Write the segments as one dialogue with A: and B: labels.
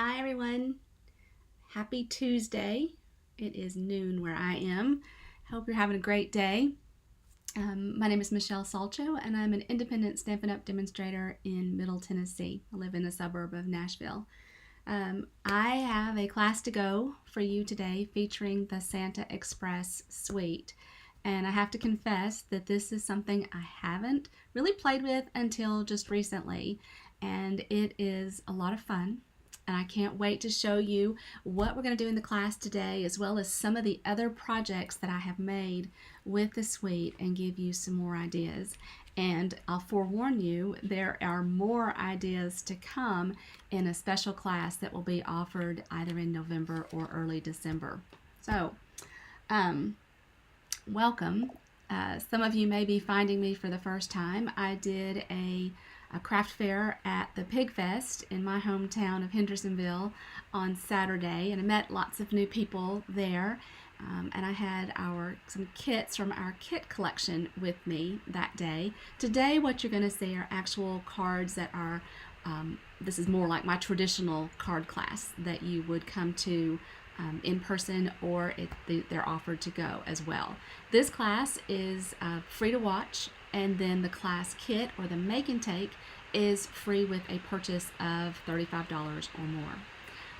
A: Hi everyone, happy Tuesday. It is noon where I am. Hope you're having a great day. My name is Michelle Salcho and I'm an independent Stampin' Up demonstrator in Middle Tennessee. I live in a suburb of Nashville. I have a class to go for you today featuring the Santa Express suite. And I have to confess that this is something I haven't really played with until just recently. And it is a lot of fun. And I can't wait to show you what we're going to do in the class today, as well as some of the other projects that I have made with the suite and give you some more ideas. And I'll forewarn you, there are more ideas to come in a special class that will be offered either in November or early December. So, welcome. Some of you may be finding me for the first time. I did a craft fair at the Pig Fest in my hometown of Hendersonville on Saturday, and I met lots of new people there. And I had some kits from our kit collection with me that day. Today, what you're going to see are actual cards that are, this is more like my traditional card class that you would come to in person, or they're offered to go as well. This class is free to watch, and then the class kit or the make and take is free with a purchase of $35 or more.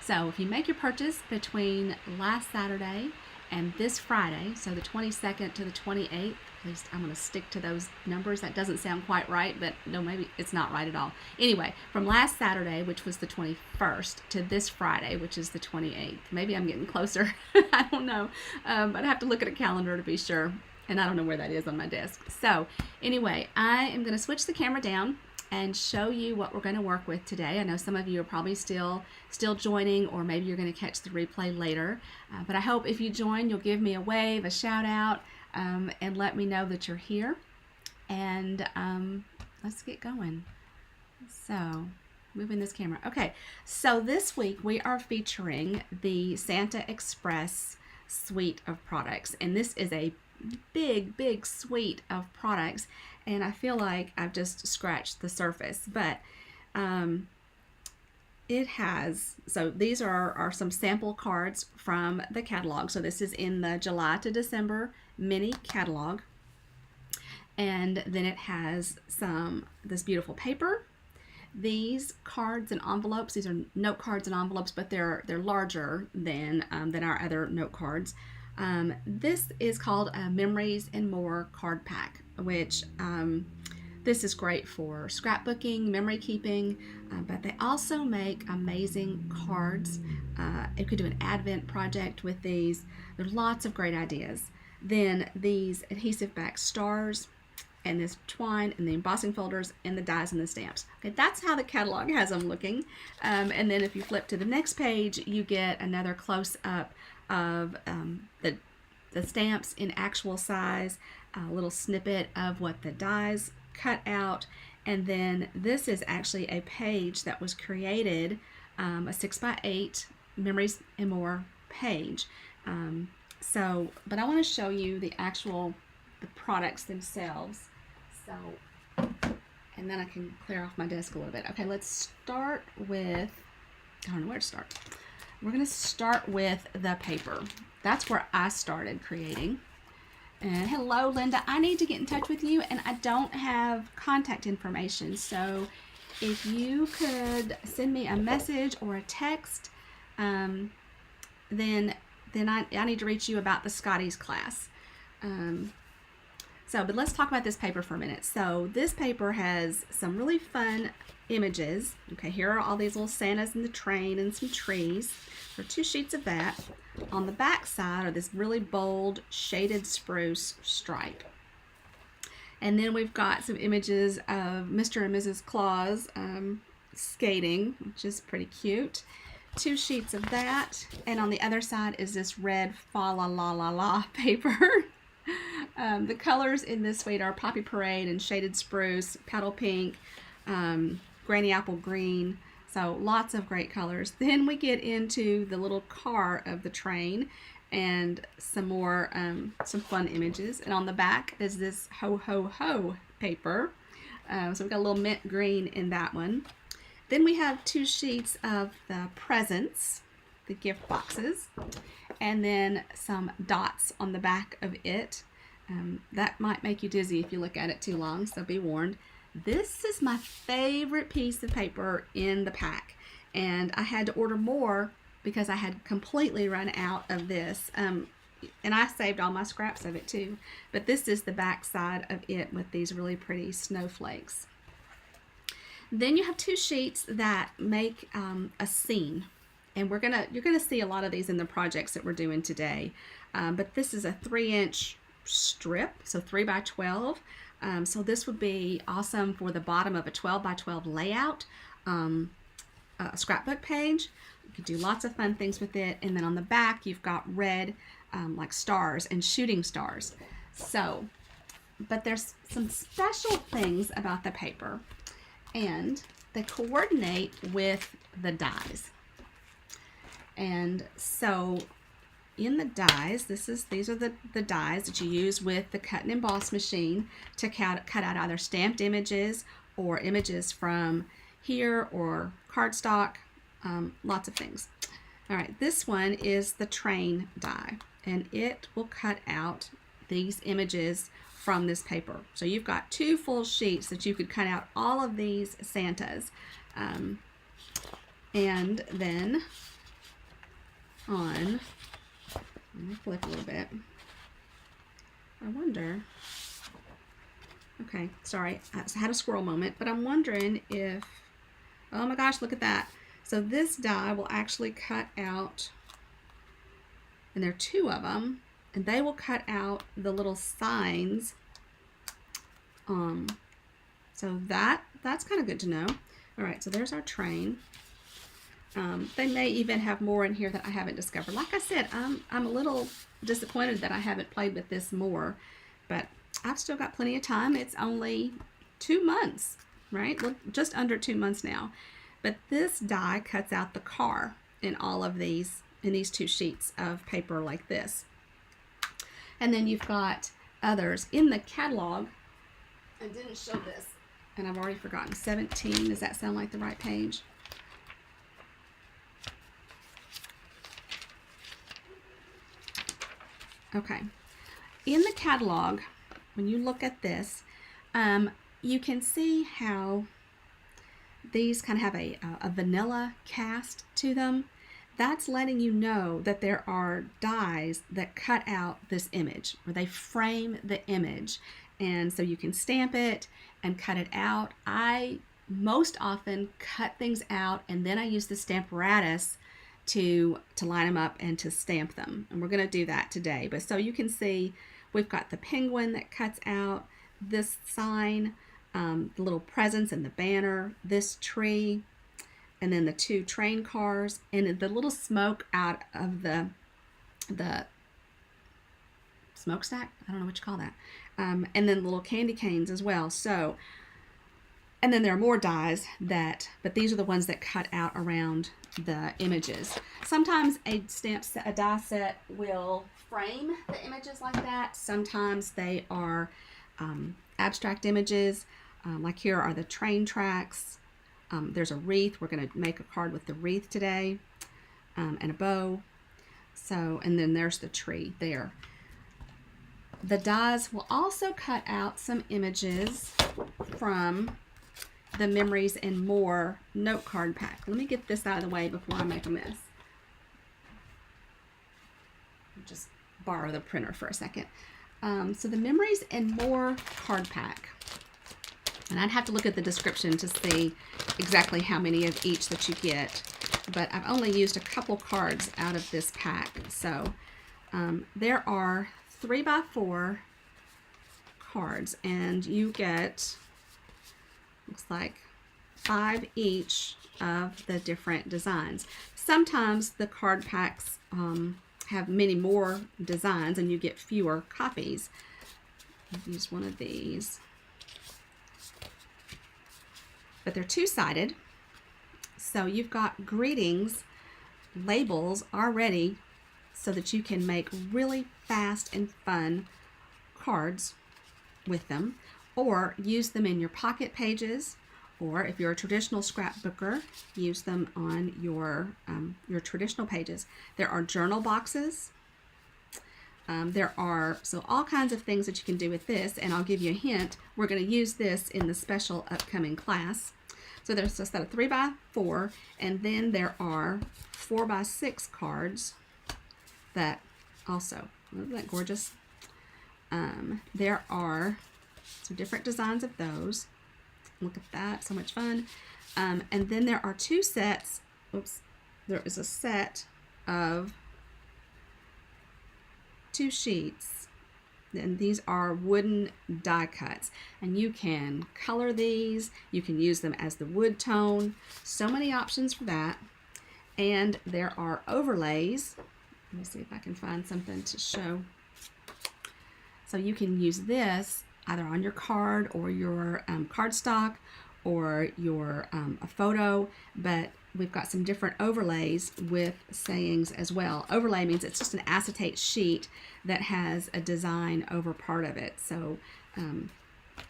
A: So if you make your purchase between last Saturday and this Friday, so the 22nd to the 28th, at least I'm going to stick to those numbers. That doesn't sound quite right, but no, maybe it's not right at all. Anyway, from last Saturday, which was the 21st, to this Friday, which is the 28th. Maybe I'm getting closer. I don't know. But I have to look at a calendar to be sure. And I don't know where that is on my desk. So anyway, I am going to switch the camera down and show you what we're going to work with today. I know some of you are probably still joining, or maybe you're going to catch the replay later. But I hope if you join, you'll give me a wave, a shout out, and let me know that you're here. And let's get going. So, moving this camera. Okay, so this week we are featuring the Santa Express suite of products. And this is a big suite of products, and I feel like I've just scratched the surface, but it has, so these are some sample cards from the catalog. So this is in the July to December mini catalog, and then it has this beautiful paper. These cards and envelopes, these are note cards and envelopes, but they're larger than our other note cards. This is called a Memories and More card pack, which this is great for scrapbooking, memory keeping, but they also make amazing cards. You could do an advent project with these. There's lots of great ideas. Then these adhesive back stars, and this twine, and the embossing folders, and the dies and the stamps. Okay, that's how the catalog has them looking. And then if you flip to the next page, you get another close-up of the stamps in actual size, a little snippet of what the dies cut out, and then this is actually a page that was created, a 6x8 Memories and More page. But I want to show you the products themselves. So, and then I can clear off my desk a little bit. Okay, let's start with, I don't know where to start. We're going to start with the paper. That's where I started creating. And hello, Linda. I need to get in touch with you, and I don't have contact information. So if you could send me a message or a text, then I need to reach you about the Scotty's class. But let's talk about this paper for a minute. So this paper has some really fun images. Okay, here are all these little Santas in the train and some trees. There are 2 sheets of that. On the back side are this really bold shaded spruce stripe. And then we've got some images of Mr. and Mrs. Claus skating, which is pretty cute. 2 sheets of that. And on the other side is this red fa la la la la paper. The colors in this suite are Poppy Parade and Shaded Spruce, Petal Pink, Granny Apple Green. So lots of great colors. Then we get into the little car of the train and some more, some fun images. And on the back is this ho ho ho paper. So we've got a little mint green in that one. Then we have 2 sheets of the presents, the gift boxes, and then some dots on the back of it. That might make you dizzy if you look at it too long, so be warned. This is my favorite piece of paper in the pack, and I had to order more because I had completely run out of this. And I saved all my scraps of it too. But this is the back side of it with these really pretty snowflakes. Then you have 2 sheets that make a scene. And you're gonna see a lot of these in the projects that we're doing today. But this is a 3-inch strip, so 3 by 12. So this would be awesome for the bottom of a 12 by 12 layout, a scrapbook page. You could do lots of fun things with it. And then on the back, you've got red like stars and shooting stars. So, but there's some special things about the paper, and they coordinate with the dies. And so in the dies, these are the dies that you use with the cut and emboss machine to cut out either stamped images or images from here or cardstock, lots of things. All right, this one is the train die, and it will cut out these images from this paper. So you've got 2 full sheets that you could cut out all of these Santas. And then on, let me flip a little bit. I wonder, okay, sorry, I had a squirrel moment, but I'm wondering if, oh my gosh, look at that. So this die will actually cut out, and there are 2 of them, and they will cut out the little signs. So that's kind of good to know. All right, so there's our train. They may even have more in here that I haven't discovered. Like I said, I'm a little disappointed that I haven't played with this more, but I've still got plenty of time. It's only 2 months, right? Look, just under 2 months now. But this die cuts out the car in all of these, in these 2 sheets of paper like this. And then you've got others in the catalog. I didn't show this, and I've already forgotten. 17, does that sound like the right page? Okay. In the catalog, when you look at this, you can see how these kind of have a vanilla cast to them. That's letting you know that there are dies that cut out this image, or they frame the image. And so you can stamp it and cut it out. I most often cut things out, and then I use the Stamparatus to line them up and to stamp them. And we're going to do that today. But so you can see we've got the penguin that cuts out, this sign, the little presents and the banner, this tree, and then the 2 train cars, and the little smoke out of the smokestack. I don't know what you call that. And then little candy canes as well. So, and then there are more dies but these are the ones that cut out around the images. Sometimes a die set will frame the images like that. Sometimes they are abstract images. Like here are the train tracks. There's a wreath. We're going to make a card with the wreath today, and a bow. So, and then there's the tree there. The dies will also cut out some images from the Memories and More note card pack. Let me get this out of the way before I make a mess. Just borrow the printer for a second. So the Memories and More card pack. And I'd have to look at the description to see exactly how many of each that you get. But I've only used a couple cards out of this pack. So there are 3 by 4 cards, and you get, looks like 5 each of the different designs. Sometimes the card packs have many more designs and you get fewer copies. I'll use one of these. But they're 2-sided. So you've got greetings labels already so that you can make really fast and fun cards with them, or use them in your pocket pages, Or if you're a traditional scrapbooker, use them on your traditional pages. There are journal boxes. There are all kinds of things that you can do with this, and I'll give you a hint. We're going to use this in the special upcoming class. So there's a set of 3x4, and then there are 4x6 cards that also, isn't that gorgeous? There are some different designs of those. Look at that, so much fun. And then there are two sets. Oops, there is a set of 2 sheets, and these are wooden die cuts, and you can color these, you can use them as the wood tone, so many options for that. And there are overlays. Let me see if I can find something to show. So you can use this either on your card or your cardstock or your a photo, but we've got some different overlays with sayings as well. Overlay means it's just an acetate sheet that has a design over part of it, so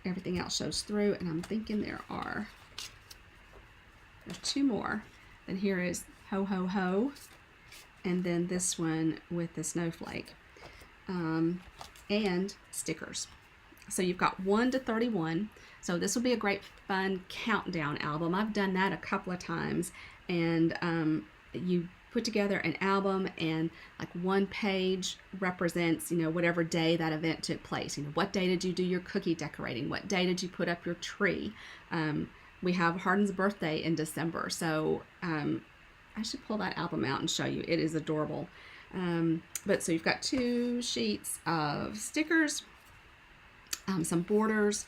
A: everything else shows through. And I'm thinking there's 2 more. Then here is ho ho ho, and then this one with the snowflake, and stickers. So you've got 1 to 31. So this will be a great fun countdown album. I've done that a couple of times, and you put together an album, and like one page represents, whatever day that event took place. What day did you do your cookie decorating? What day did you put up your tree? We have Hardin's birthday in December, so I should pull that album out and show you. It is adorable. But so you've got 2 sheets of stickers, some borders.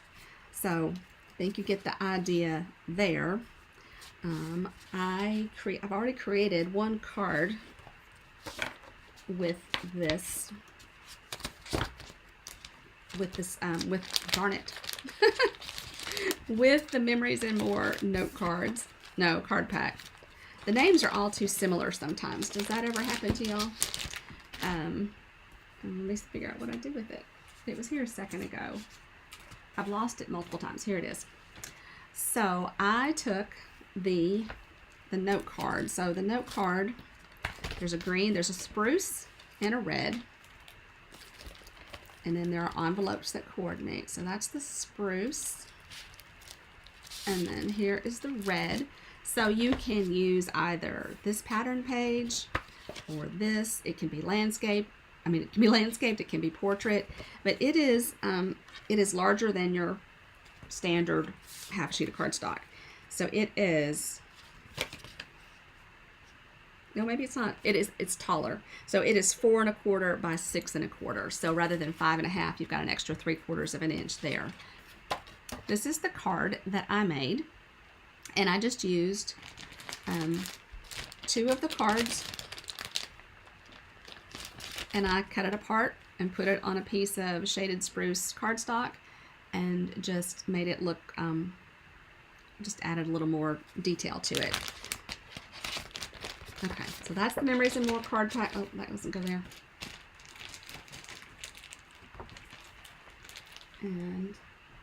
A: So I think you get the idea there. I've already created 1 card with this, darn it, with the Memories and More note cards. No, card pack. The names are all too similar sometimes. Does that ever happen to y'all? Let me figure out what I did with it. It was here a second ago. I've lost it multiple times. Here it is. So I took the note card. So the note card, there's a green, there's a spruce, and a red. And then there are envelopes that coordinate. So that's the spruce. And then here is the red. So you can use either this pattern page or this. It can be landscape. It can be landscaped, it can be portrait, but it is larger than your standard half sheet of cardstock. So it is, no, maybe it's not. It's taller. So it is 4 1/4 by 6 1/4. So rather than 5 1/2, you've got an extra 3/4 of an inch there. This is the card that I made, and I just used 2 of the cards, and I cut it apart and put it on a piece of shaded spruce cardstock and just made it look, just added a little more detail to it. Okay, so that's the Memories and More card pack. Oh, that doesn't go there. And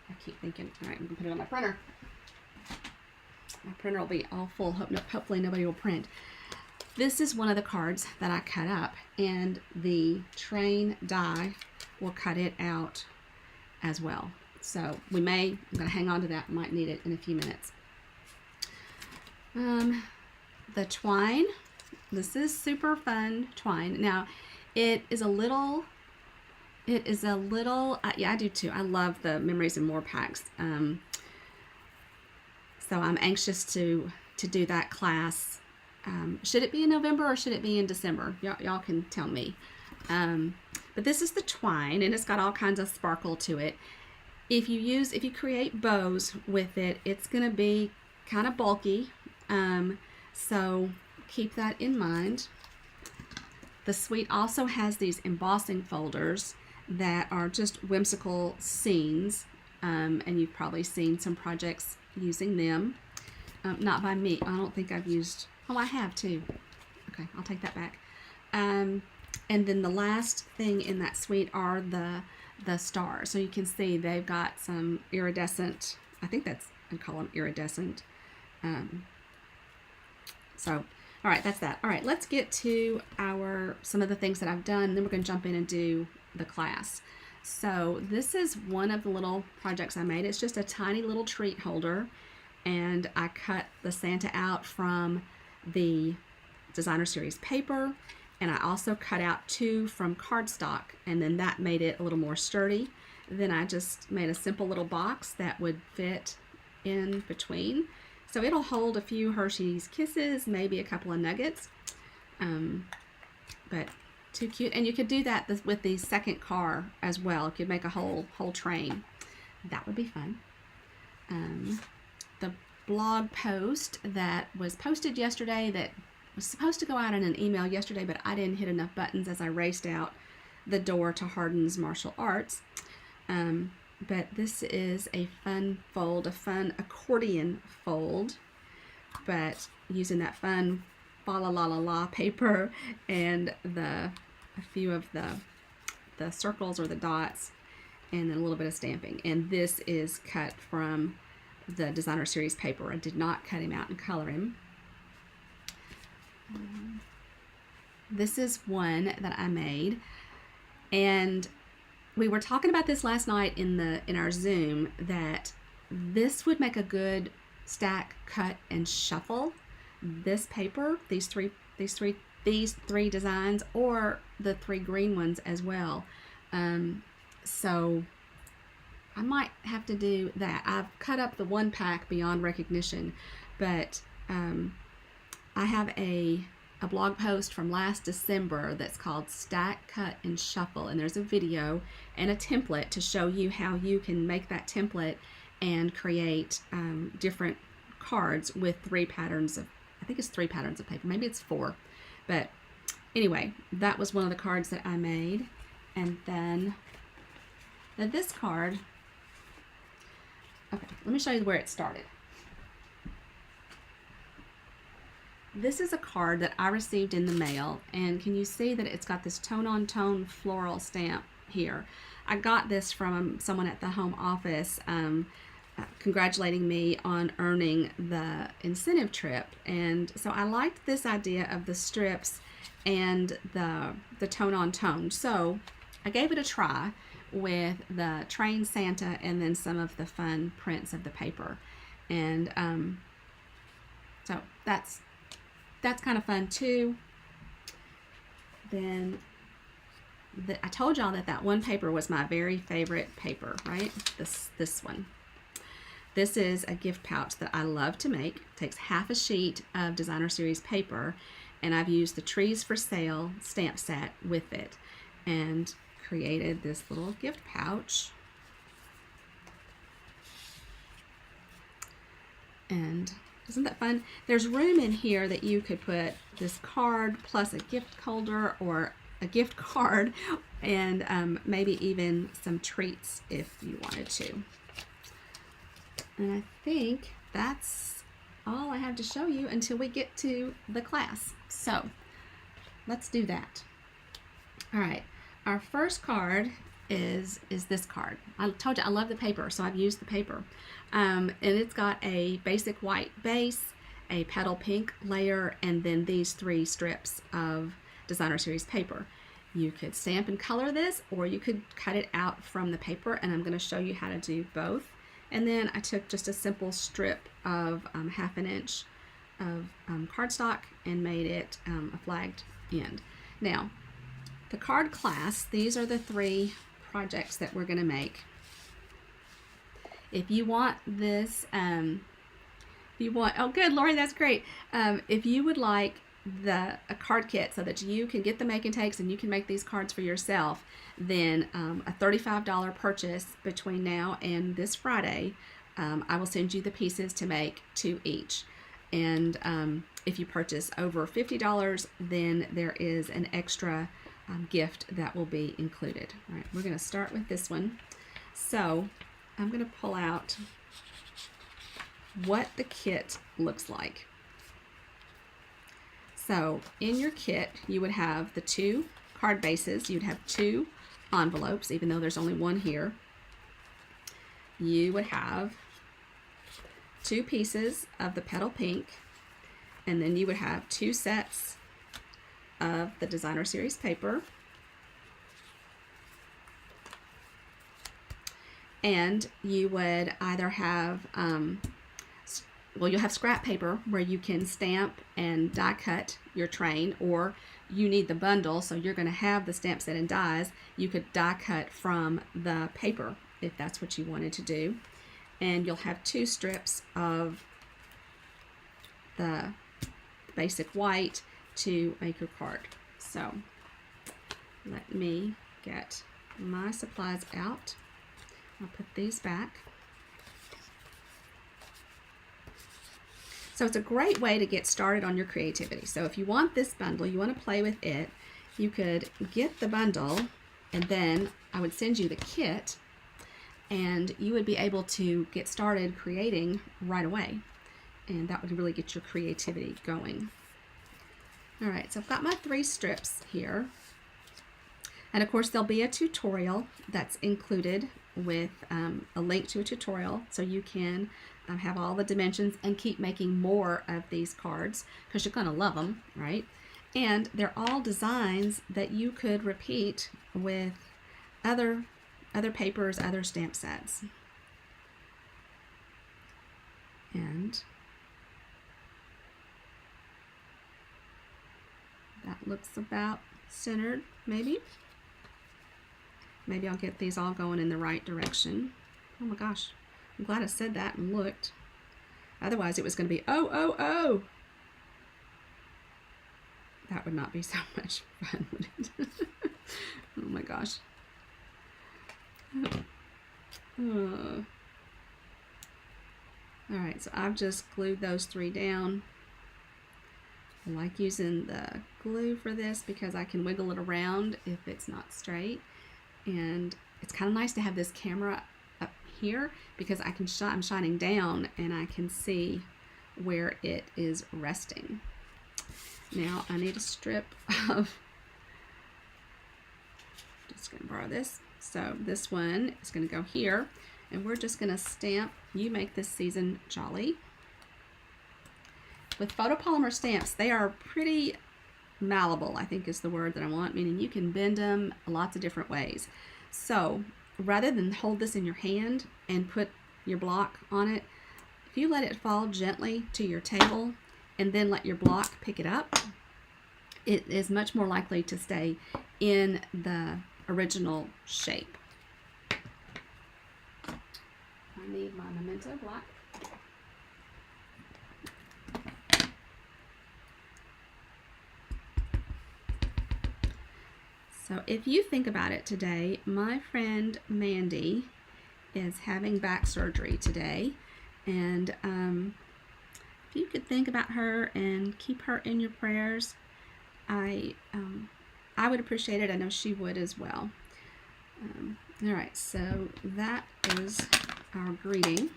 A: I keep thinking, all right, I'm gonna put it on my printer. My printer will be all full. Hopefully nobody will print. This is one of the cards that I cut up, and the train die will cut it out as well. So I'm going to hang on to that. Might need it in a few minutes. The twine. This is super fun twine. Now, it is a little, yeah, I do too. I love the Memories and More packs. So I'm anxious to do that class. Should it be in November or should it be in December? Y'all can tell me. But this is the twine, and it's got all kinds of sparkle to it. If you create bows with it, it's going to be kind of bulky. So keep that in mind. The suite also has these embossing folders that are just whimsical scenes, and you've probably seen some projects using them. Not by me. I don't think I've used. Oh, I have too. Okay, I'll take that back. And then the last thing in that suite are the stars. So you can see they've got some iridescent. I think that's and call them iridescent. So, all right, that's that. All right, let's get to some of the things that I've done, and then we're going to jump in and do the class. So this is one of the little projects I made. It's just a tiny little treat holder, and I cut the Santa out from the Designer Series paper, and I also cut out 2 from cardstock, and then that made it a little more sturdy. Then I just made a simple little box that would fit in between. So it'll hold a few Hershey's Kisses, maybe a couple of nuggets, but too cute. And you could do that with the second car as well. You could make a whole train. That would be fun. The blog post that was posted yesterday, that was supposed to go out in an email yesterday, but I didn't hit enough buttons as I raced out the door to Hardin's Martial Arts. But this is a fun fold, a fun accordion fold, but using that fun fa la la la la paper and a few of the circles or the dots, and then a little bit of stamping. And this is cut from the Designer Series paper. I did not cut him out and color him. This is one that I made, and we were talking about this last night in our Zoom, that this would make a good stack, cut, and shuffle. This paper, these three designs, or the 3 green ones as well. So I might have to do that. I've cut up the 1 pack beyond recognition, but I have a blog post from last December that's called Stack, Cut, and Shuffle, and there's a video and a template to show you how you can make that template and create different cards with 3 patterns of, I think it's 3 patterns of paper, maybe it's 4, but anyway, that was one of the cards that I made. And then this card, okay, let me show you where it started. This is a card that I received in the mail, and can you see that it's got this tone-on-tone floral stamp here? I got this from someone at the home office congratulating me on earning the incentive trip, and so I liked this idea of the strips and the tone-on-tone. So I gave it a try with the train Santa and then some of the fun prints of the paper, and so that's kind of fun too. Then I told y'all that 1 paper was my very favorite paper, right? This one. This is a gift pouch that I love to make. It takes half a sheet of Designer Series paper, and I've used the Trees for Sale stamp set with it and created this little gift pouch. And isn't that fun? There's room in here that you could put this card plus a gift holder or a gift card, and maybe even some treats if you wanted to. And I think that's all I have to show you until we get to the class. So let's do that. All right, our first card is this card. I told you I love the paper, so I've used the paper. And it's got a basic white base, a petal pink layer, and then these 3 strips of Designer Series paper. You could stamp and color this, or you could cut it out from the paper, and I'm going to show you how to do both. And then I took just a simple strip of 1/2 inch of cardstock and made it a flagged end. Now, the card class, these are the 3 projects that we're going to make. If you want this, oh good, Lori, that's great. If you would like a card kit so that you can get the make and takes and you can make these cards for yourself, then a $35 purchase between now and this Friday, I will send you the pieces to make 2 each. And if you purchase over $50, then there is an extra gift that will be included. All right, we're going to start with this one. So I'm going to pull out what the kit looks like. So in your kit, you would have the 2 card bases. You'd have 2 envelopes, even though there's only 1 here. You would have 2 pieces of the petal pink, and then you would have 2 sets of the designer series paper, and you would either have you'll have scrap paper where you can stamp and die cut your train, or you need the bundle, so you're going to have the stamp set and dies. You could die cut from the paper if that's what you wanted to do. And you'll have 2 strips of the basic white to make your card. So let me get my supplies out. I'll put these back. So it's a great way to get started on your creativity. So if you want this bundle, you want to play with it, you could get the bundle, and then I would send you the kit, and you would be able to get started creating right away. And that would really get your creativity going. All right, so I've got my 3 strips here. And of course, there'll be a tutorial that's included with a link to a tutorial, so you can have all the dimensions and keep making more of these cards, because you're going to love them, right? And they're all designs that you could repeat with other papers, other stamp sets. And that looks about centered, maybe. Maybe I'll get these all going in the right direction. Oh my gosh, I'm glad I said that and looked. Otherwise it was going to be, oh, oh, oh. That would not be so much fun, would it? Oh my gosh. Oh. All right, so I've just glued those 3 down. I like using the glue for this because I can wiggle it around if it's not straight. And it's kind of nice to have this camera up here because I can I'm shining down and I can see where it is resting. Now I need a strip of, just going to borrow this. So this one is going to go here, and we're just going to stamp "You Make This Season Jolly." With photopolymer stamps, they are pretty malleable, I think is the word that I want, meaning you can bend them lots of different ways. So rather than hold this in your hand and put your block on it, if you let it fall gently to your table and then let your block pick it up, it is much more likely to stay in the original shape. I need my Memento block. So if you think about it today, my friend Mandy is having back surgery today, and if you could think about her and keep her in your prayers, I would appreciate it. I know she would as well. All right, so that is our greeting,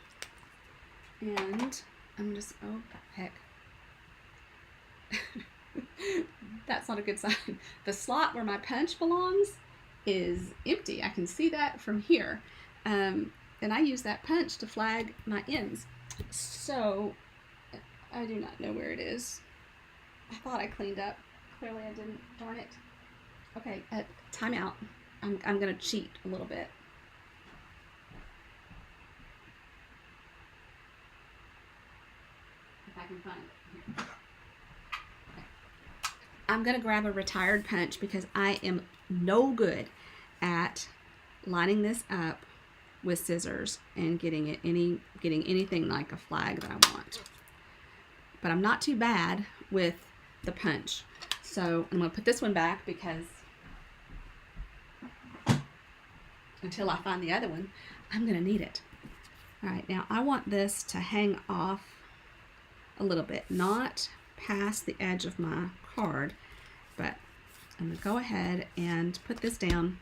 A: and I'm just, oh heck. That's not a good sign. The slot where my punch belongs is empty. I can see that from here. And I use that punch to flag my ends. So I do not know where it is. I thought I cleaned up. Clearly I didn't. Darn it. Okay, time out. I'm going to cheat a little bit. If I can find it. Here. I'm going to grab a retired punch because I am no good at lining this up with scissors and getting anything like a flag that I want. But I'm not too bad with the punch. So I'm going to put this one back because until I find the other one, I'm going to need it. All right, now I want this to hang off a little bit, not past the edge of my card, but I'm going to go ahead and put this down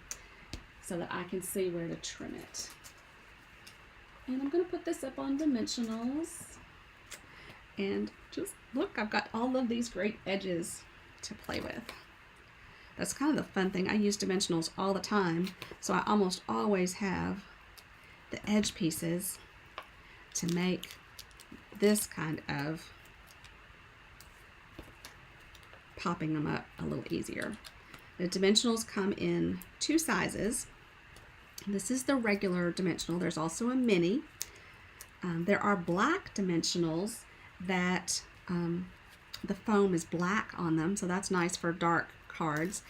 A: so that I can see where to trim it. And I'm going to put this up on dimensionals, and just look, I've got all of these great edges to play with. That's kind of the fun thing. I use dimensionals all the time, so I almost always have the edge pieces to make this kind of popping them up a little easier. The dimensionals come in 2 sizes. This is the regular dimensional. There's also a mini. There are black dimensionals that the foam is black on them, so that's nice for dark cards.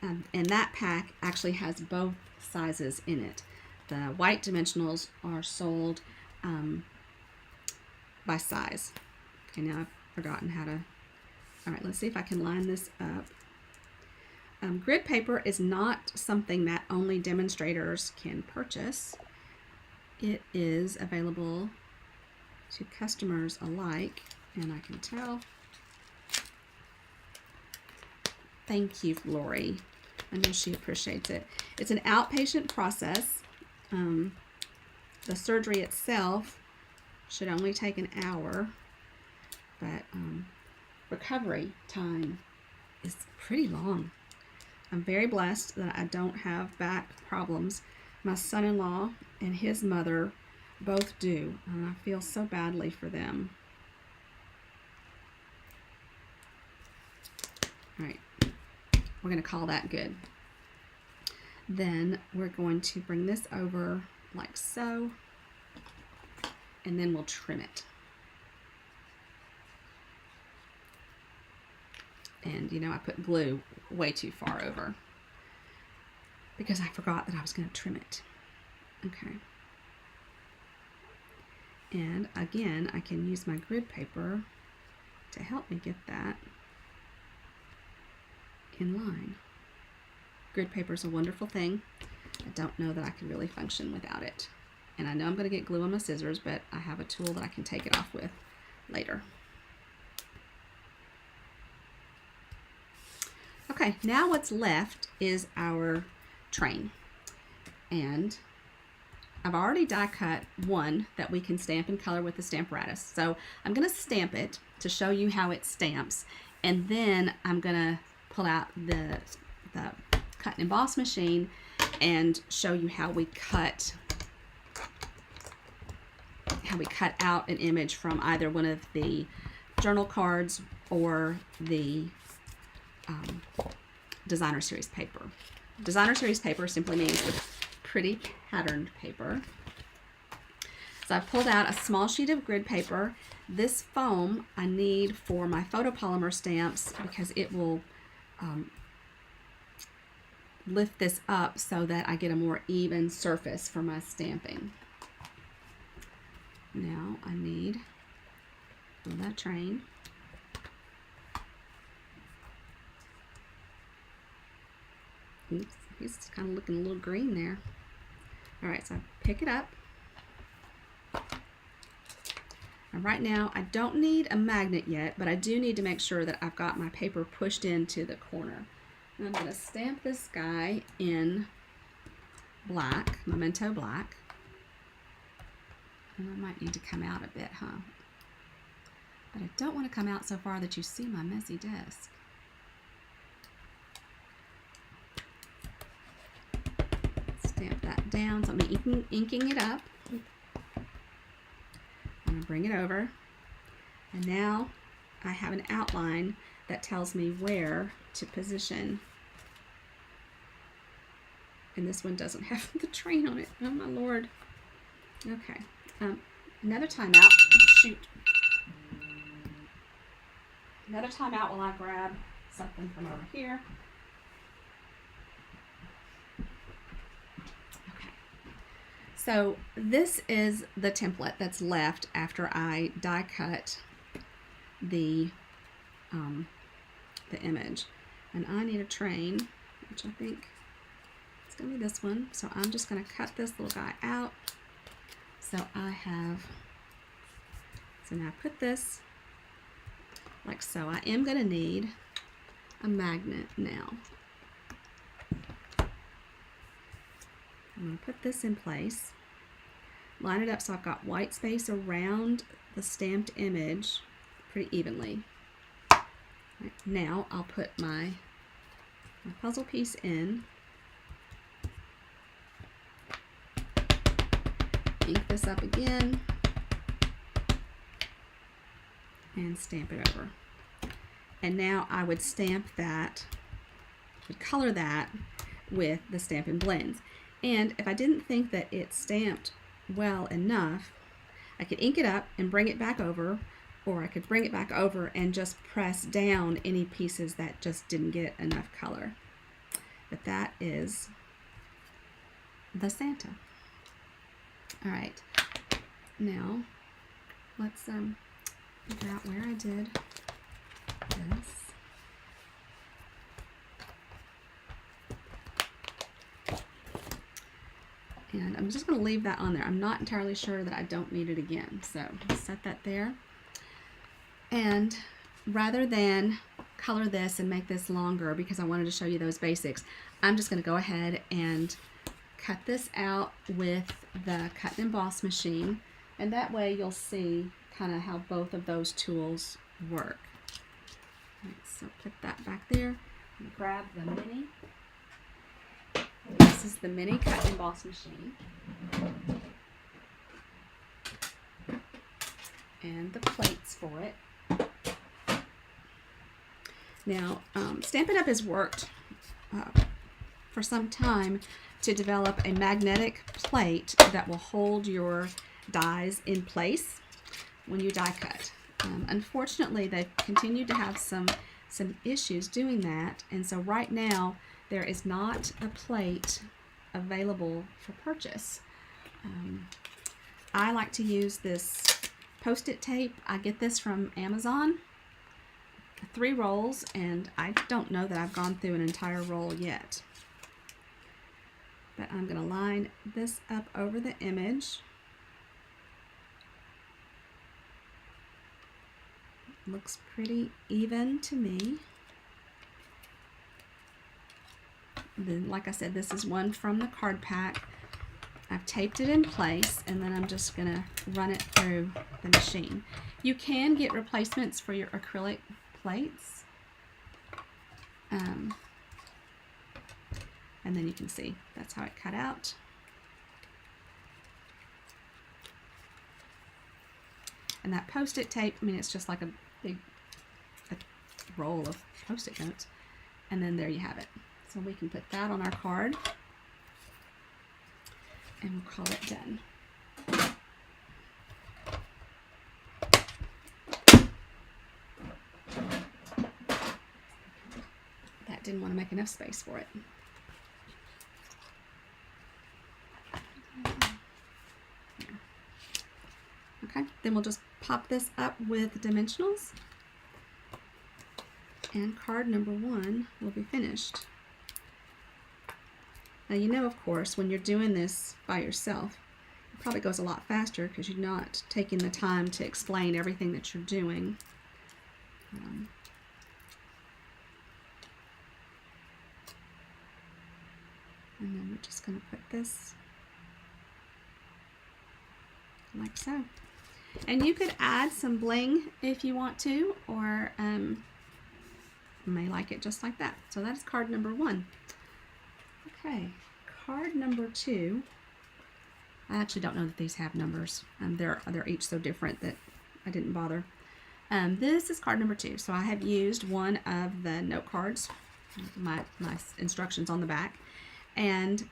A: And that pack actually has both sizes in it. The white dimensionals are sold by size. Okay, now I've forgotten how to... All right, let's see if I can line this up. Grid paper is not something that only demonstrators can purchase. It is available to customers alike, and I can tell. Thank you, Lori. I know she appreciates it. It's an outpatient process. The surgery itself should only take an hour, but recovery time is pretty long. I'm very blessed that I don't have back problems. My son-in-law and his mother both do, and I feel so badly for them. All right, we're going to call that good. Then we're going to bring this over like so, and then we'll trim it. And you know, I put glue way too far over because I forgot that I was going to trim it. Okay. And again, I can use my grid paper to help me get that in line. Grid paper is a wonderful thing. I don't know that I could really function without it. And I know I'm going to get glue on my scissors, but I have a tool that I can take it off with later. Okay, now what's left is our train. And I've already die cut one that we can stamp in color with the Stamparatus. So I'm going to stamp it to show you how it stamps. And then I'm going to pull out the cut and emboss machine and show you how we cut out an image from either one of the journal cards or the designer series paper. Designer series paper simply means the pretty patterned paper. So I've pulled out a small sheet of grid paper. This foam I need for my photopolymer stamps because it will lift this up so that I get a more even surface for my stamping. Now I need that train. Oops, he's kind of looking a little green there. All right, so I pick it up. And right now, I don't need a magnet yet, but I do need to make sure that I've got my paper pushed into the corner. And I'm going to stamp this guy in black, Memento Black. And I might need to come out a bit, huh? But I don't want to come out so far that you see my messy desk. Stamp that down. So I'm inking it up. I'm going to bring it over. And now I have an outline that tells me where to position. And this one doesn't have the train on it. Oh my Lord. Okay. Another timeout. Shoot. Another timeout while I grab something from over here. Okay. So this is the template that's left after I die cut the image. And I need a train, which I think it's going to be this one. So I'm just going to cut this little guy out. So now I put this like so. I am going to need a magnet now. I'm going to put this in place, line it up so I've got white space around the stamped image pretty evenly. Right, now I'll put my puzzle piece in, ink this up again, and stamp it over. And now I would stamp that, would color that with the Stampin' Blends. And if I didn't think that it stamped well enough, I could ink it up and bring it back over, or I could bring it back over and just press down any pieces that just didn't get enough color. But that is the Santa. All right, now let's figure out where I did this. And I'm just going to leave that on there. I'm not entirely sure that I don't need it again. So set that there. And rather than color this and make this longer because I wanted to show you those basics, I'm just going to go ahead and cut this out with the cut and emboss machine. And that way you'll see kind of how both of those tools work. All right, so put that back there. And grab the mini. This is the mini cut and emboss machine. And the plates for it. Now, Stampin' Up! Has worked for some time to develop a magnetic plate that will hold your dies in place when you die cut. Unfortunately, they've continued to have some issues doing that, and so right now there is not a plate available for purchase. I like to use this Post-it tape. I get this from Amazon, 3 rolls, and I don't know that I've gone through an entire roll yet. But I'm going to line this up over the image. Looks pretty even to me. Then, like I said, this is one from the card pack. I've taped it in place, and then I'm just going to run it through the machine. You can get replacements for your acrylic plates. And then you can see that's how it cut out. And that Post-it tape, I mean, it's just like a big roll of Post-it notes. And then there you have it. So we can put that on our card, and we'll call it done. That didn't want to make enough space for it. Okay, then we'll just pop this up with dimensionals, and card number 1 will be finished. Now, you know, of course, when you're doing this by yourself, it probably goes a lot faster because you're not taking the time to explain everything that you're doing. And then we're just going to put this like so. And you could add some bling if you want to, or you may like it just like that. So that's card number 1. Okay, card number 2. I actually don't know that these have numbers. They're each so different that I didn't bother. This is card number 2. So I have used one of the note cards, my instructions on the back, and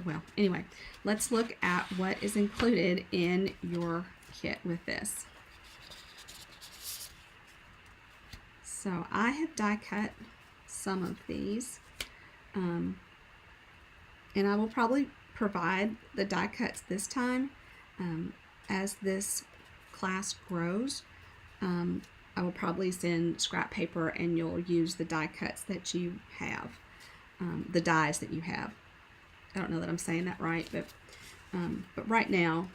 A: well, anyway, let's look at what is included in your kit with this. So I have die cut some of these, and I will probably provide the die cuts this time. As this class grows, I will probably send scrap paper, and you'll use the die cuts that you have, the dies that you have. I don't know that I'm saying that right, but right now,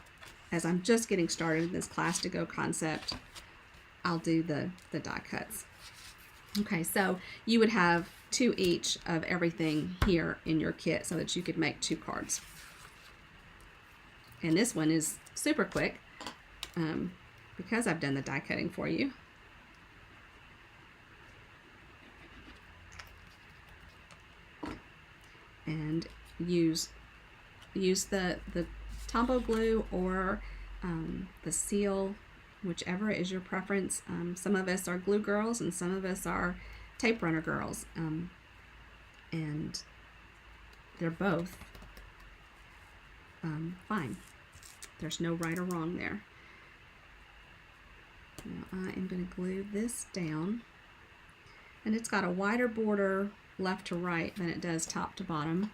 A: as I'm just getting started in this class to go concept, I'll do the die cuts. Okay, so you would have 2 each of everything here in your kit so that you could make 2 cards. And this one is super quick because I've done the die cutting for you. And use the Tombow glue or the seal, whichever is your preference. Some of us are glue girls and some of us are tape runner girls, and they're both fine. There's no right or wrong there. Now I am going to glue this down, and it's got a wider border left to right than it does top to bottom.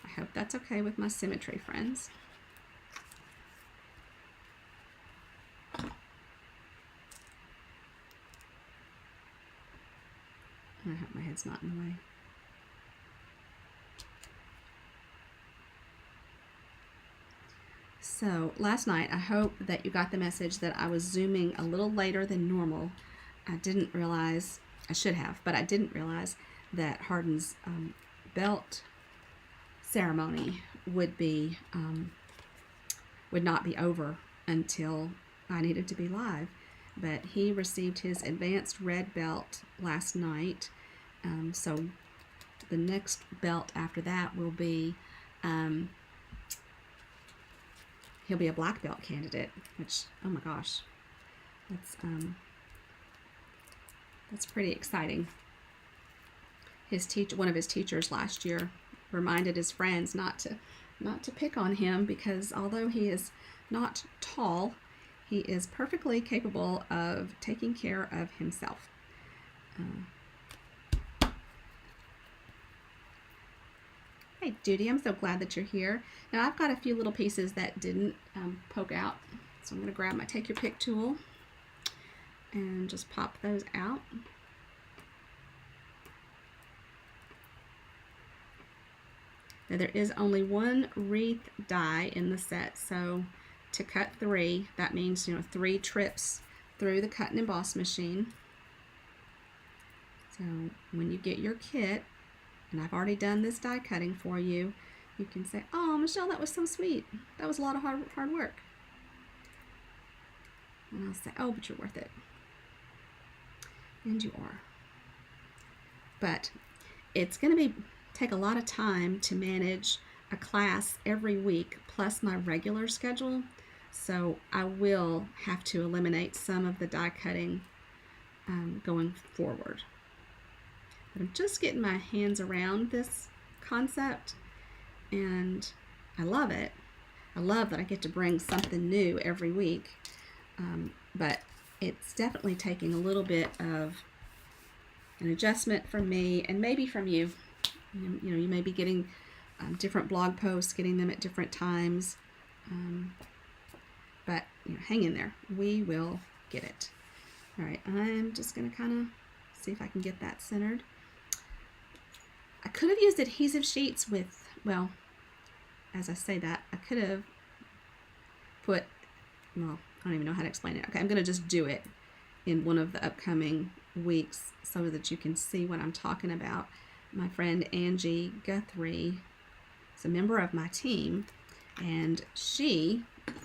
A: I hope that's okay with my symmetry friends. I hope my head's not in the way. So last night, I hope that you got the message that I was zooming a little later than normal. I didn't realize, I should have, but I didn't realize that Hardin's belt ceremony would not be over until I needed to be live. But he received his advanced red belt last night, so the next belt after that will be he'll be a black belt candidate, which, oh my gosh, that's pretty exciting. One of his teachers last year reminded his friends not to pick on him, because although he is not tall, he is perfectly capable of taking care of himself. Hey Judy, I'm so glad that you're here. Now I've got a few little pieces that didn't poke out, so I'm going to grab my Take Your Pick tool and just pop those out. Now there is only one wreath die in the set, so to cut 3, that means 3 trips through the cut and emboss machine. So when you get your kit, and I've already done this die cutting for you, you can say, "Oh, Michelle, that was so sweet. That was a lot of hard work." And I'll say, "Oh, but you're worth it." And you are. But it's going to take a lot of time to manage a class every week plus my regular schedule, so I will have to eliminate some of the die cutting going forward. But I'm just getting my hands around this concept, and I love it. I love that I get to bring something new every week, but it's definitely taking a little bit of an adjustment from me and maybe from you. You may be getting different blog posts, getting them at different times, but hang in there. We will get it. All right, I'm just going to kind of see if I can get that centered. I could have used adhesive sheets with, well, as I say that, I could have put, well, I don't even know how to explain it. Okay, I'm going to just do it in one of the upcoming weeks so that you can see what I'm talking about. My friend Angie Guthrie is a member of my team, and she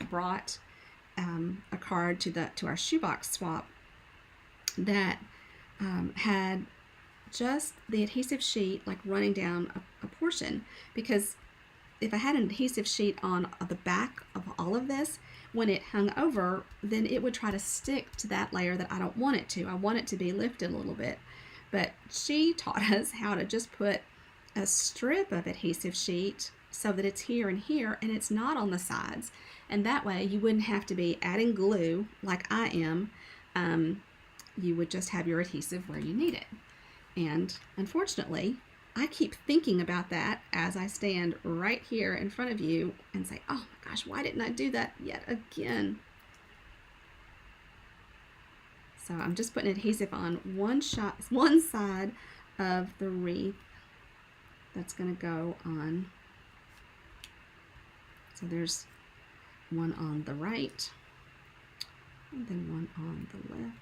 A: brought a card to our shoebox swap that had just the adhesive sheet like running down a portion, because if I had an adhesive sheet on the back of all of this, when it hung over, then it would try to stick to that layer that I don't want it to. I want it to be lifted a little bit. But she taught us how to just put a strip of adhesive sheet so that it's here and here and it's not on the sides. And that way you wouldn't have to be adding glue like I am. You would just have your adhesive where you need it. And unfortunately, I keep thinking about that as I stand right here in front of you and say, "Oh my gosh, why didn't I do that yet again?" So I'm just putting adhesive on one side of the wreath that's going to go on. So there's one on the right and then one on the left.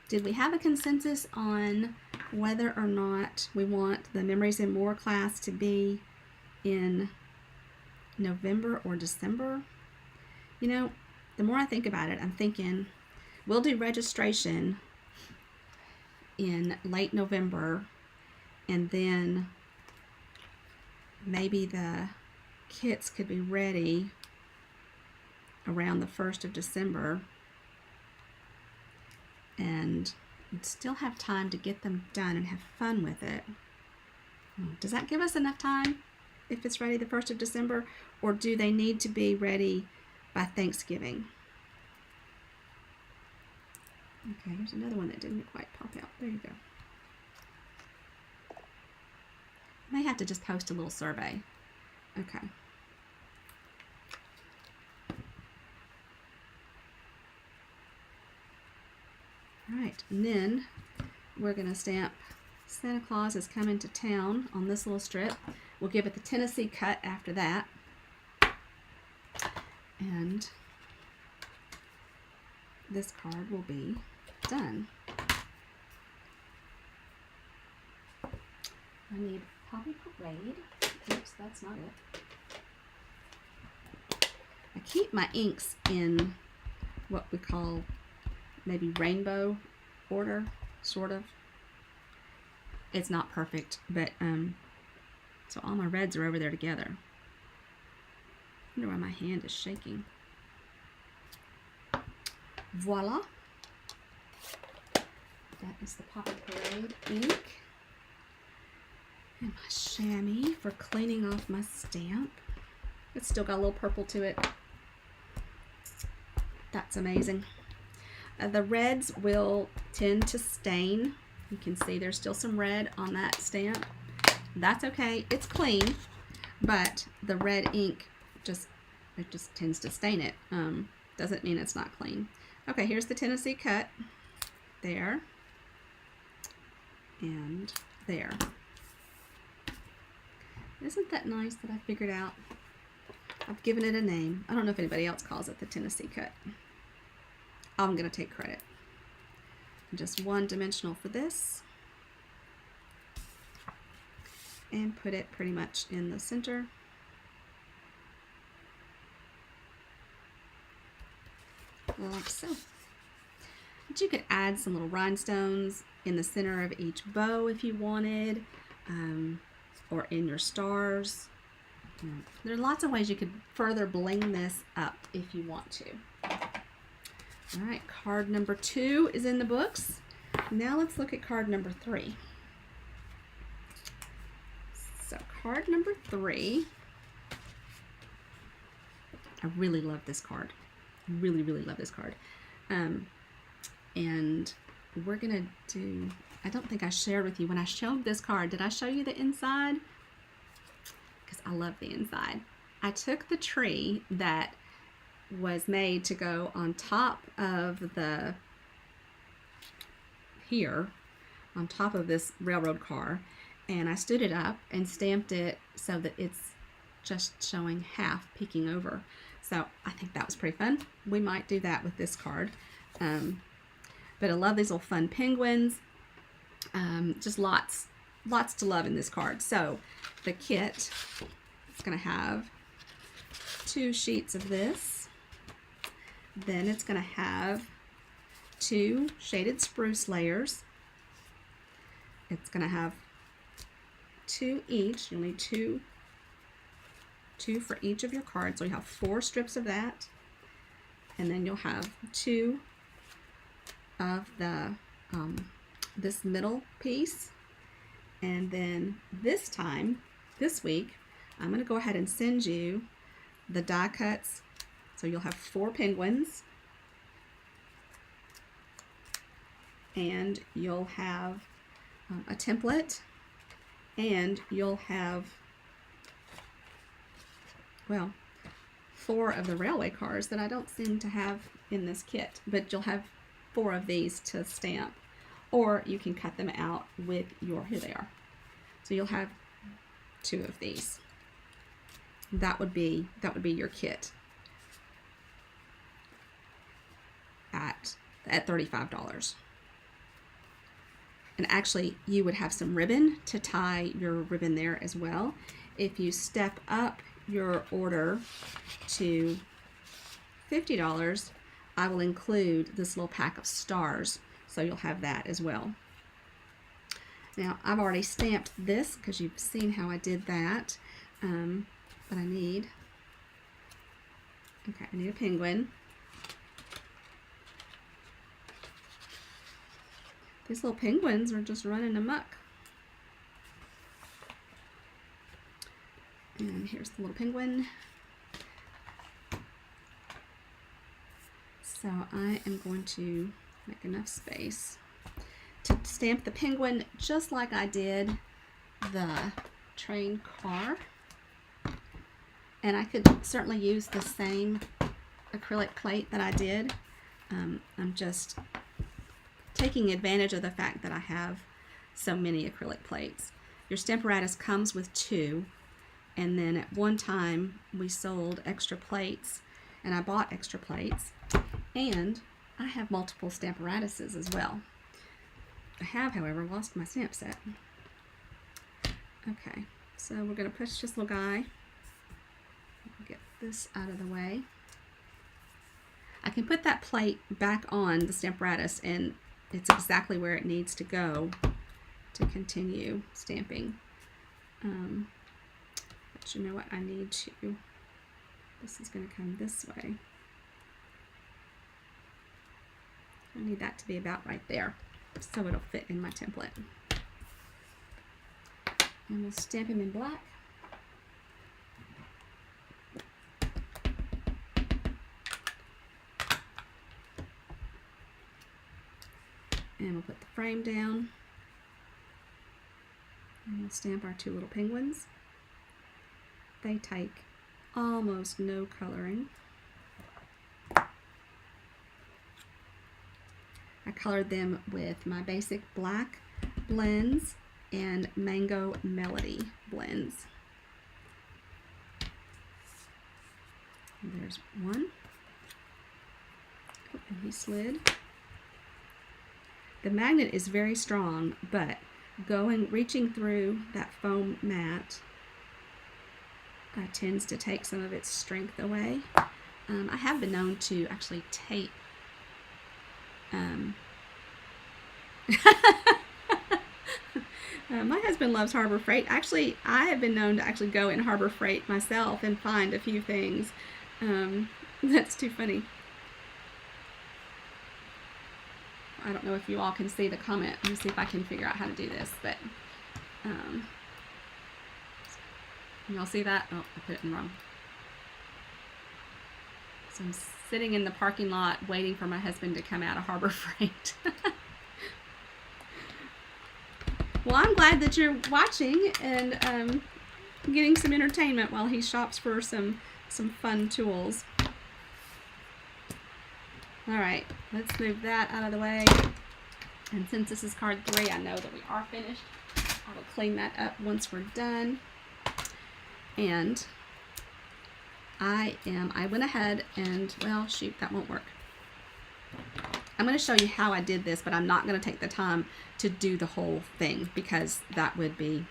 A: Did we have a consensus on whether or not we want the Memories and More class to be in November or December? The more I think about it, I'm thinking we'll do registration in late November, and then maybe the kits could be ready around the 1st of December, and you'd still have time to get them done and have fun with it. Does that give us enough time if it's ready the 1st of December, or do they need to be ready by Thanksgiving? Okay, here's another one that didn't quite pop out. There you go. I may have to just post a little survey. Okay. All right, and then we're going to stamp Santa Claus is Coming to Town on this little strip. We'll give it the Tennessee cut after that. And this card will be done. I need Poppy Parade. Oops, that's not it. I keep my inks in what we call maybe rainbow order, sort of. It's not perfect, but so all my reds are over there together. I wonder why my hand is shaking. Voila. That is the Poppy Parade ink. And my chamois for cleaning off my stamp. It's still got a little purple to it. That's amazing. The reds will tend to stain. You can see there's still some red on that stamp. That's okay. It's clean, but the red ink just tends to stain it. Doesn't mean it's not clean. Okay, here's the Tennessee cut. There. And there. Isn't that nice that I figured out? I've given it a name. I don't know if anybody else calls it the Tennessee cut. I'm going to take credit. Just one dimensional for this. And put it pretty much in the center. Like so. But you could add some little rhinestones in the center of each bow if you wanted, or in your stars. There are lots of ways you could further bling this up if you want to. All right, card number 2 is in the books. Now let's look at card number 3. So card number 3, I really love this card. Really, really love this card. And we're gonna do, I don't think I shared with you when I showed this card. Did I show you the inside? Because I love the inside. I took the tree that was made to go on top of the, here, on top of this railroad car, and I stood it up and stamped it so that it's just showing half peeking over. So I think that was pretty fun. We might do that with this card. But I love these little fun penguins. Just lots to love in this card. So the kit is going to have 2 sheets of this. Then it's going to have 2 shaded spruce layers. It's going to have 2 each. You'll need two for each of your cards. So you have 4 strips of that. And then you'll have 2 of the this middle piece. And then this week, I'm going to go ahead and send you the die cuts. So you'll have 4 penguins, and you'll have a template, and you'll have, well, 4 of the railway cars that I don't seem to have in this kit, but you'll have 4 of these to stamp, or you can cut them out with your, here they are. So you'll have 2 of these. That would be your kit at $35. And actually, you would have some ribbon to tie your ribbon there as well. If you step up your order to $50, I will include this little pack of stars, so you'll have that as well. Now, I've already stamped this because you've seen how I did that. But I need a penguin. These little penguins are just running amok. And here's the little penguin. So I am going to make enough space to stamp the penguin just like I did the train car. And I could certainly use the same acrylic plate that I did. I'm just taking advantage of the fact that I have so many acrylic plates. Your Stamparatus comes with 2, and then at one time we sold extra plates, and I bought extra plates, and I have multiple Stamparatuses as well. I have, however, lost my stamp set. Okay, so we're going to push this little guy. Get this out of the way. I can put that plate back on the Stamparatus, and it's exactly where it needs to go to continue stamping. But you know what? I need to. This is going to come this way. I need that to be about right there, so it'll fit in my template. And we'll stamp him in black. And we'll put the frame down. And we'll stamp our 2 little penguins. They take almost no coloring. I colored them with my basic black blends and Mango Melody blends. And there's one. Oh, and he slid. The magnet is very strong, but reaching through that foam mat tends to take some of its strength away. I have been known to actually tape my husband loves Harbor Freight. Actually, I have been known to actually go in Harbor Freight myself and find a few things. That's too funny. I don't know if you all can see the comment. Let me see if I can figure out how to do this. But y'all see that? Oh, I put it in wrong. So I'm sitting in the parking lot waiting for my husband to come out of Harbor Freight. Well, I'm glad that you're watching and getting some entertainment while he shops for some fun tools. Alright, let's move that out of the way. And since this is card 3, I know that we are finished. I will clean that up once we're done. And I went ahead and, well, shoot, that won't work. I'm going to show you how I did this, but I'm not going to take the time to do the whole thing because that would be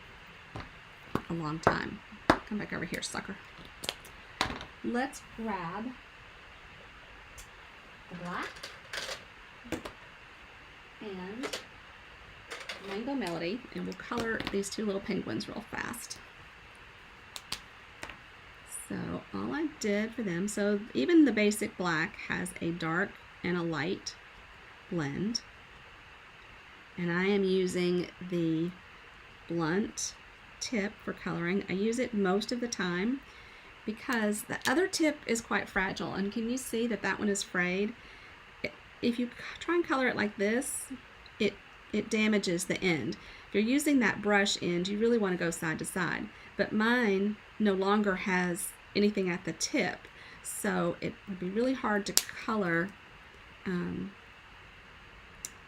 A: a long time. Come back over here, sucker. Let's grab the black and Mango Melody, and we'll color these 2 little penguins real fast. So all I did for them, so even the basic black has a dark and a light blend, and I am using the blunt tip for coloring. I use it most of the time because the other tip is quite fragile, and can you see that that one is frayed? If you try and color it like this, it damages the end. If you're using that brush end, you really want to go side to side, but mine no longer has anything at the tip, so it would be really hard to color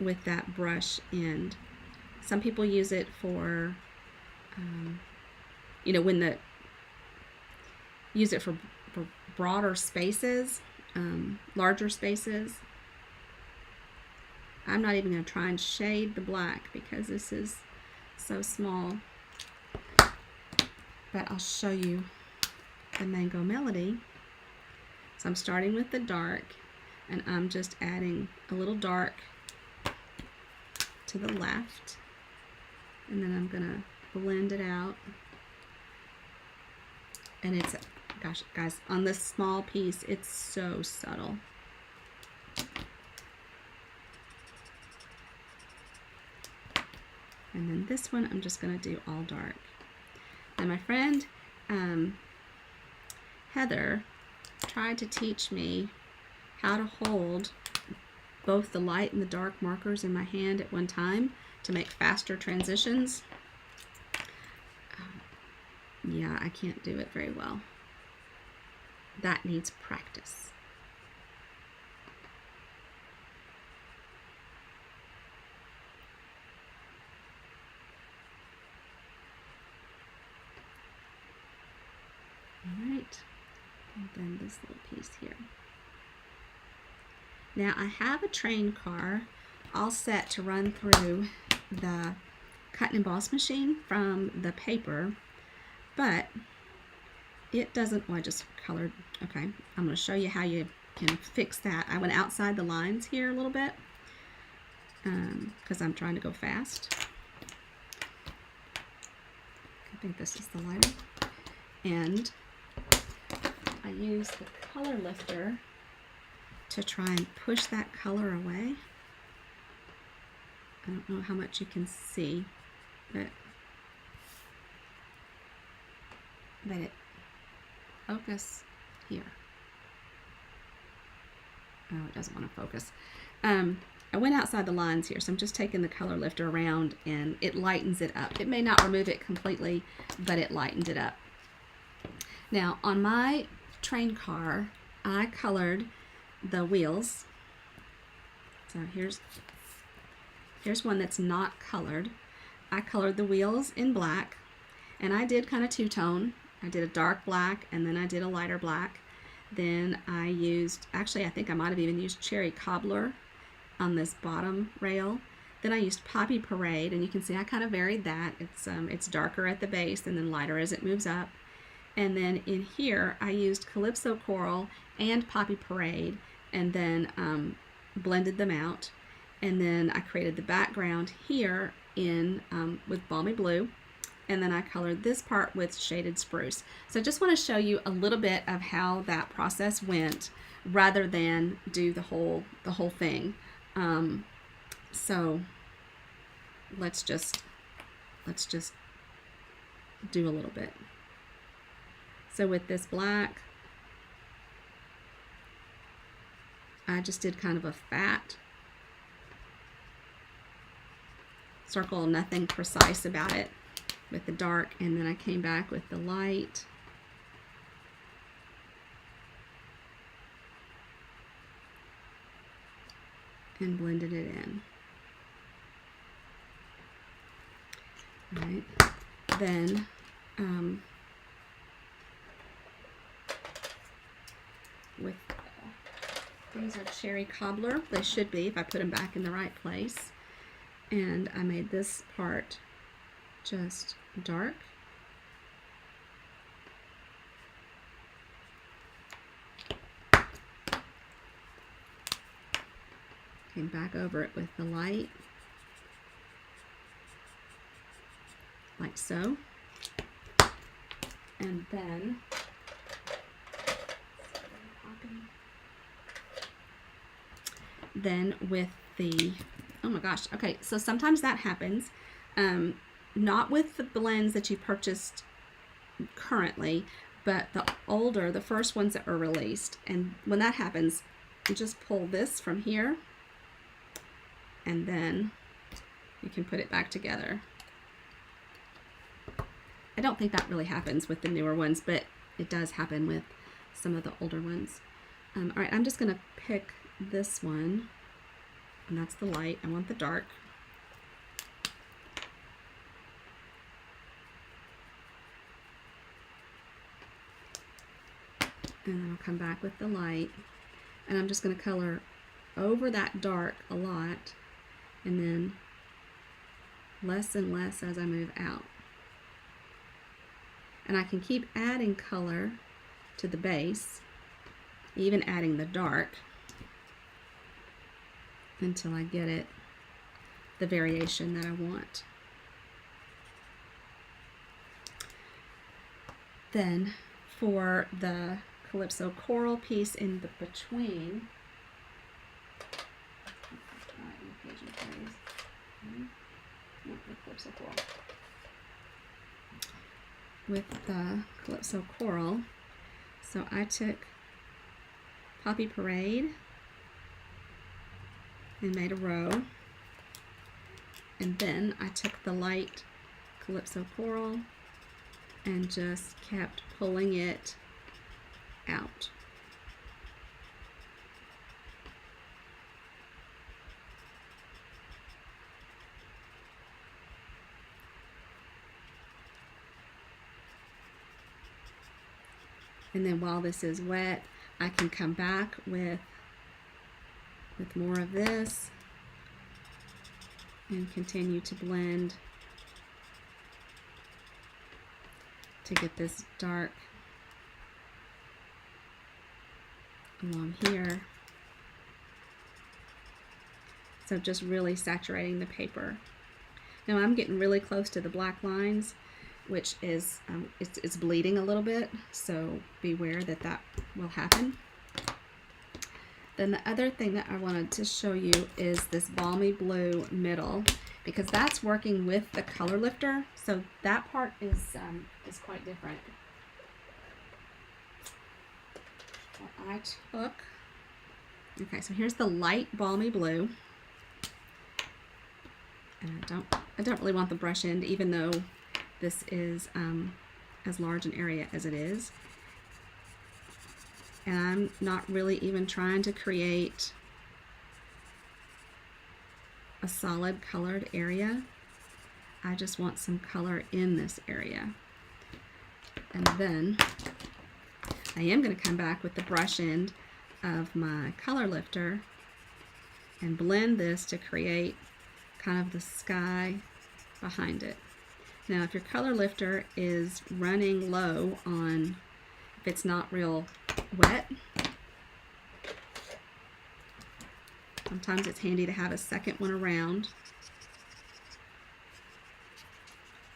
A: with that brush end. Some people use it for use it for broader spaces, larger spaces. I'm not even going to try and shade the black because this is so small, but I'll show you the Mango Melody. So I'm starting with the dark, and I'm just adding a little dark to the left, and then I'm going to blend it out And it's, gosh, guys, on this small piece, it's so subtle. And then this one, I'm just going to do all dark. And my friend Heather tried to teach me how to hold both the light and the dark markers in my hand at one time to make faster transitions. Yeah, I can't do it very well. That needs practice. All right, and then this little piece here. Now I have a train car all set to run through the cut and emboss machine from the paper, but it doesn't, well, I just colored, okay, I'm going to show you how you can fix that. I went outside the lines here a little bit because I'm trying to go fast. I think this is the lighter. And I use the color lifter to try and push that color away. I don't know how much you can see, but it focus here. Oh, it doesn't want to focus. I went outside the lines here, so I'm just taking the color lifter around and it lightens it up. It may not remove it completely, but it lightened it up. Now, on my train car, I colored the wheels. So here's one that's not colored. I colored the wheels in black, and I did kind of two-tone. I did a dark black, and then I did a lighter black. Then I used, actually I think I might have even used cherry cobbler on this bottom rail. Then I used Poppy Parade, and you can see I kind of varied that. It's darker at the base and then lighter as it moves up. And then in here I used Calypso Coral and Poppy Parade, and then blended them out. And then I created the background here in with Balmy Blue, and then I colored this part with Shaded Spruce. So I just want to show you a little bit of how that process went, rather than do the whole thing. So let's just do a little bit. So with this black, I just did kind of a fat circle, nothing precise about it with the dark, and then I came back with the light. And blended it in. All right. Then with these are cherry cobbler. They should be if I put them back in the right place. And I made this part just dark. Came back over it with the light, like so. And then with the, oh my gosh, okay, so sometimes that happens, not with the blends that you purchased currently, but the first ones that were released. And when that happens, you just pull this from here, and then you can put it back together. I don't think that really happens with the newer ones, but it does happen with some of the older ones. All right, I'm just going to pick this one, and that's the light. I want the dark. And then I'll come back with the light, and I'm just going to color over that dark a lot, and then less and less as I move out. And I can keep adding color to the base, even adding the dark, until I get it the variation that I want. Then for the Calypso coral piece in the between. With the Calypso coral, so I took Poppy Parade and made a row, and then I took the light Calypso coral and just kept pulling it out. And then while this is wet, I can come back with more of this and continue to blend to get this dark along here. So just really saturating the paper. Now I'm getting really close to the black lines, which is it's bleeding a little bit, so beware that that will happen. Then the other thing that I wanted to show you is this balmy blue middle, because that's working with the color lifter, so that part is quite different. What I took, okay, so here's the light balmy blue, and I don't really want the brush end, even though this is as large an area as it is. And I'm not really even trying to create a solid colored area. I just want some color in this area. And then I am going to come back with the brush end of my color lifter and blend this to create kind of the sky behind it. Now, if your color lifter is running low on, if it's not real wet, sometimes it's handy to have a second one around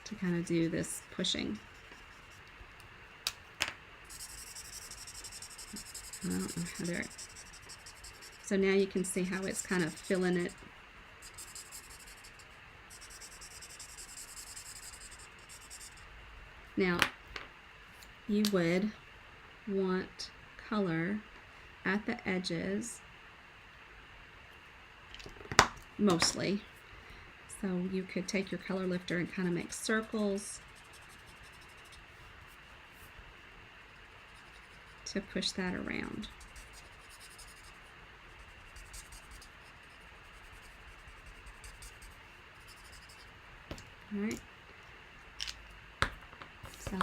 A: to kind of do this pushing. I don't know how there. So now you can see how it's kind of filling it. Now, you would want color at the edges mostly. So you could take your color lifter and kind of make circles to push that around. All right. So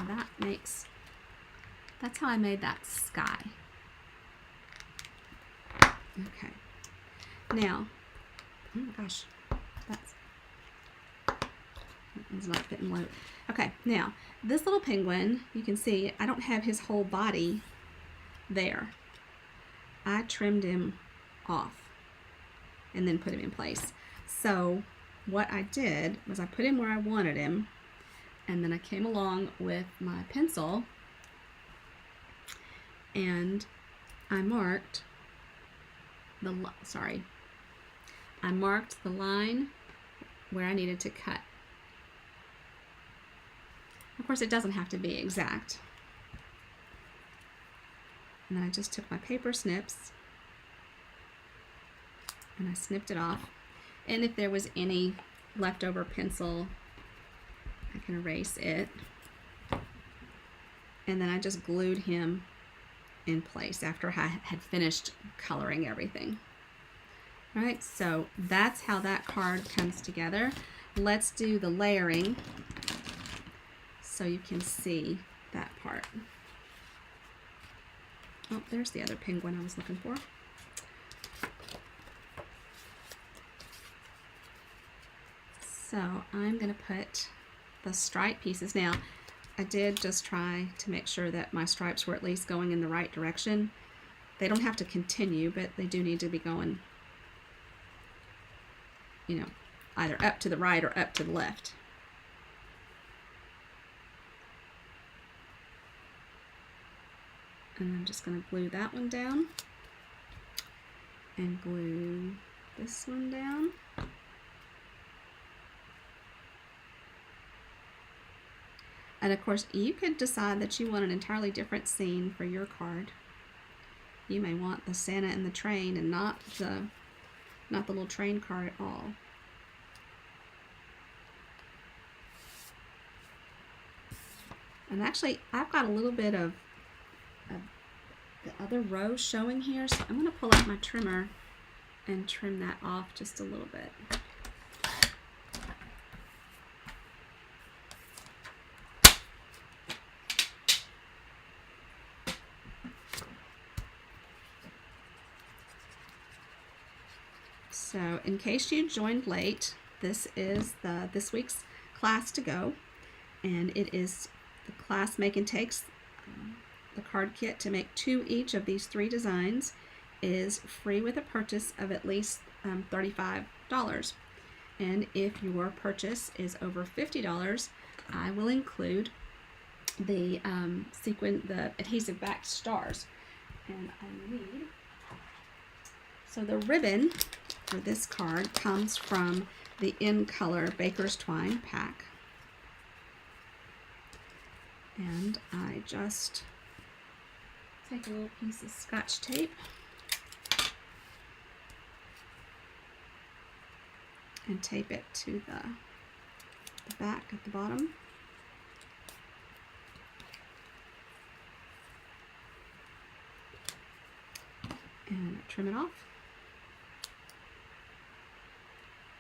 A: that's how I made that sky. Okay. Now, oh my gosh, that one's not fitting low. Okay, now this little penguin, you can see I don't have his whole body there. I trimmed him off and then put him in place. So what I did was I put him where I wanted him, and then I came along with my pencil and I marked the line where I needed to cut. Of course, it doesn't have to be exact. And then I just took my paper snips and I snipped it off. And if there was any leftover pencil, I can erase it. And then I just glued him in place after I had finished coloring everything. All right, so that's how that card comes together. Let's do the layering so you can see that part. Oh, there's the other penguin I was looking for. So I'm going to put the stripe pieces. Now, I did just try to make sure that my stripes were at least going in the right direction. They don't have to continue, but they do need to be going, you know, either up to the right or up to the left. And I'm just going to glue that one down and glue this one down. And of course, you could decide that you want an entirely different scene for your card. You may want the Santa and the train and not the little train car at all. And actually, I've got a little bit of the other row showing here, so I'm going to pull out my trimmer and trim that off just a little bit. So in case you joined late, this is this week's class to go, and it is the class Make and Takes. The card kit to make 2 each of these 3 designs is free with a purchase of at least $35. And if your purchase is over $50, I will include the the adhesive backed stars. And I need, so the ribbon for this card comes from the In Color Baker's Twine pack. And I just take a little piece of Scotch tape and tape it to the back at the bottom. And I trim it off.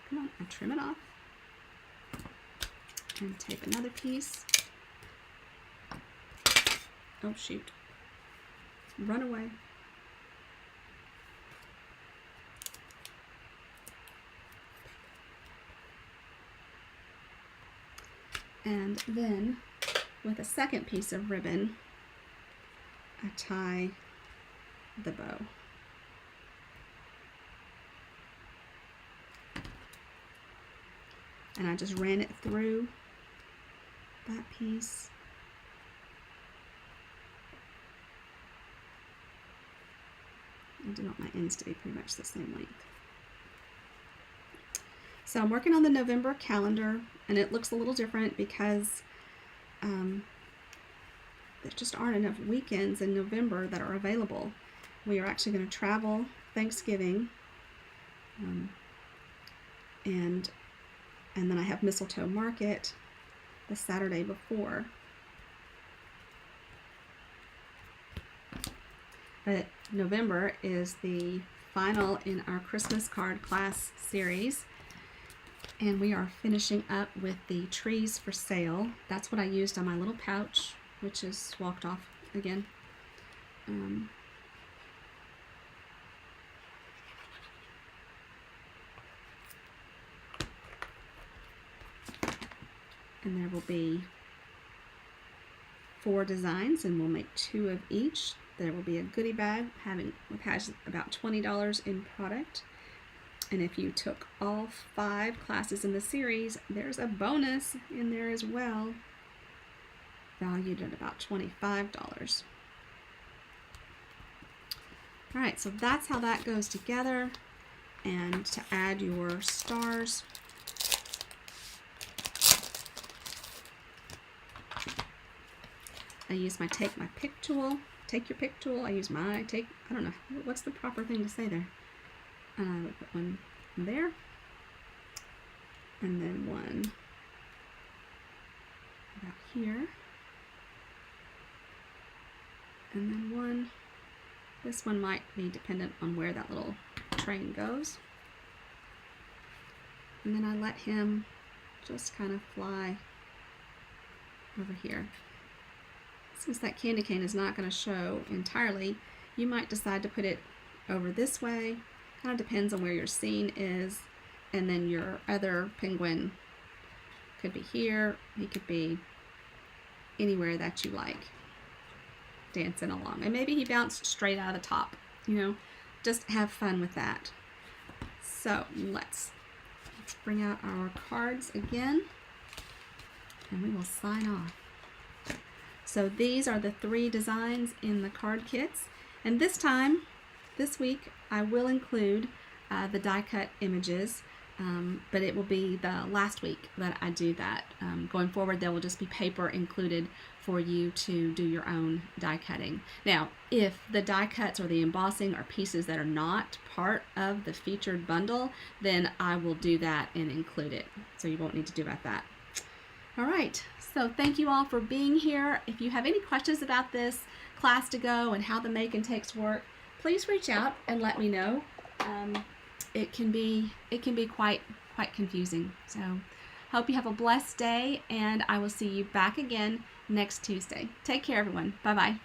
A: Come on, I trim it off. And tape another piece. Oh shoot. Run away. And then with a second piece of ribbon, I tie the bow. And I just ran it through that piece. I do want my ends to be pretty much the same length. So I'm working on the November calendar, and it looks a little different because there just aren't enough weekends in November that are available. We are actually going to travel Thanksgiving, and then I have Mistletoe Market the Saturday before. But November is the final in our Christmas card class series, and we are finishing up with the trees for sale. That's what I used on my little pouch, which is walked off again. And there will be 4 designs, and we'll make 2 of each. There will be a goodie bag which has about $20 in product. And if you took all 5 classes in the series, there's a bonus in there as well, valued at about $25. All right, so that's how that goes together. And to add your stars, I use my Take My Pick tool. Take your pick tool. I use my take, I don't know, what's the proper thing to say there? And I would put one there, and then one about here, and then one, this one might be dependent on where that little train goes. And then I let him just kind of fly over here. Since that candy cane is not going to show entirely, you might decide to put it over this way. Kind of depends on where your scene is. And then your other penguin could be here. He could be anywhere that you like, dancing along. And maybe he bounced straight out of the top. You know, just have fun with that. So let's bring out our cards again, and we will sign off. So these are the 3 designs in the card kits. And this week, I will include the die cut images, but it will be the last week that I do that. Going forward, there will just be paper included for you to do your own die cutting. Now, if the die cuts or the embossing are pieces that are not part of the featured bundle, then I will do that and include it. So you won't need to do about that. All right, so thank you all for being here. If you have any questions about this class to go and how the make and takes work, please reach out and let me know. It can be quite confusing. So hope you have a blessed day, and I will see you back again next Tuesday. Take care, everyone. Bye-bye.